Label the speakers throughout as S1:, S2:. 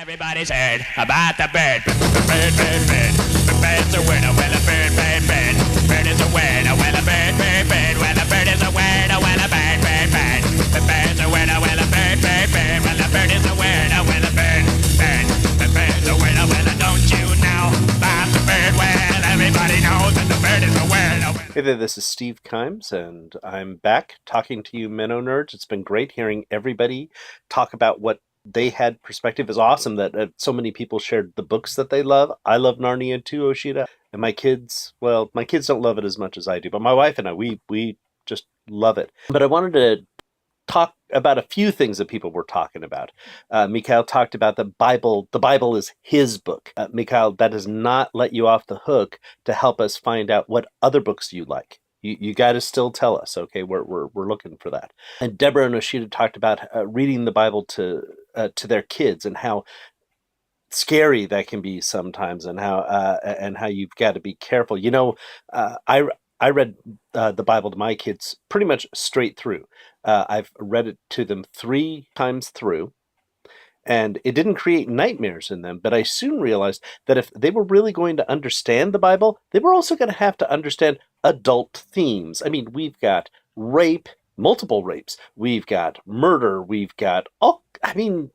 S1: Everybody's heard about the bird. Bird, bird, bird. The bird's a winner. Well, a bird, bird, bird. Bird is a winner. Well, a bird, bird, bird. Well, a bird is a winner. Well, a bird, bird, bird. The bird's a winner. Well, a bird, bird, bird. Well, a bird is a winner. Well, a bird, bird. The bird's a winner. Well, don't you know about the bird? Well, everybody knows that the bird is a winner.
S2: Hey there, this is Steve Kimes, and I'm back talking to you MennoNerds. It's been great hearing everybody talk about what they had perspective. Is awesome that so many people shared the books that they love. I love Narnia too, Oshida. And my kids, well, my kids don't love it as much as I do, but my wife and I, we just love it. But I wanted to talk about a few things that people were talking about. Mikhail talked about the Bible. The Bible is his book. Mikhail, that does not let you off the hook to help us find out what other books you like. You got to still tell us, okay? We're looking for that. And Deborah and Oshida talked about reading the Bible to their kids and how scary that can be sometimes, and how you've got to be careful. You know, I read the Bible to my kids pretty much straight through. I've read it to them 3 times through, and it didn't create nightmares in them, but I soon realized that if they were really going to understand the Bible, they were also going to have to understand adult themes. I mean, we've got rape, multiple rapes, we've got murder, we've got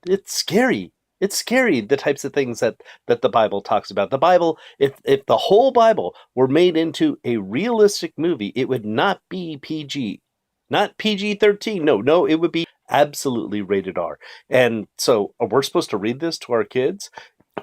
S2: it's scary. It's scary, the types of things that the Bible talks about. The Bible, if the whole Bible were made into a realistic movie, it would not be PG. Not PG-13. No, it would be absolutely rated R. And so we're supposed to read this to our kids?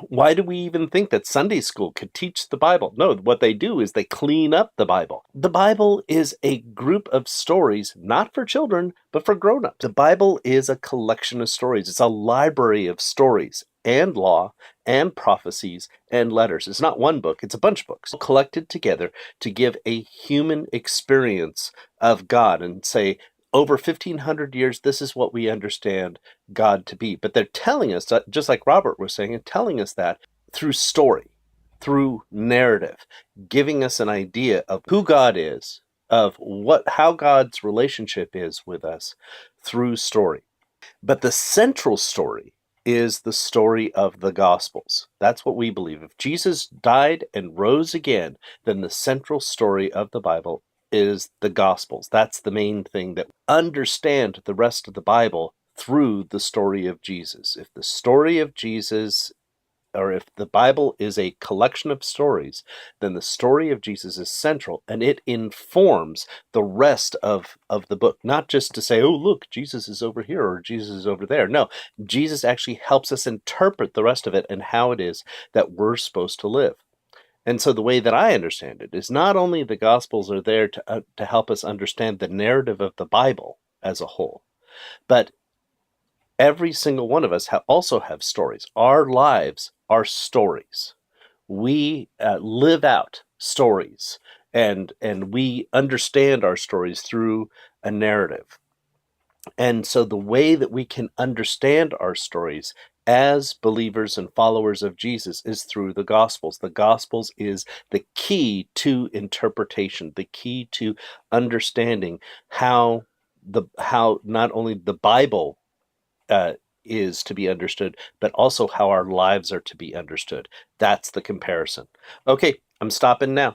S2: Why do we even think that Sunday school could teach the Bible? No, what they do is they clean up the Bible. The Bible is a group of stories, not for children, but for grown-ups. The Bible is a collection of stories. It's a library of stories and law and prophecies and letters. It's not one book, it's a bunch of books collected together to give a human experience of God and say, over 1,500 years, this is what we understand God to be. But they're telling us, just like Robert was saying, and telling us that through story, through narrative, giving us an idea of who God is, of how God's relationship is with us through story. But the central story is the story of the Gospels. That's what we believe. If Jesus died and rose again, then the central story of the Bible is the Gospels. That's the main thing, that understand the rest of the Bible through the story of Jesus. If the story of Jesus, or if the Bible is a collection of stories, then the story of Jesus is central, and it informs the rest of the book. Not just to say, oh, look, Jesus is over here or Jesus is over there. No, Jesus actually helps us interpret the rest of it and how it is that we're supposed to live. And so the way that I understand it is not only the Gospels are there to help us understand the narrative of the Bible as a whole, but every single one of us also have stories. Our lives are stories. We live out stories, and we understand our stories through a narrative. And so the way that we can understand our stories as believers and followers of Jesus is through the Gospels. The Gospels is the key to interpretation, the key to understanding how not only the Bible is to be understood, but also how our lives are to be understood. That's the comparison. Okay, I'm stopping now.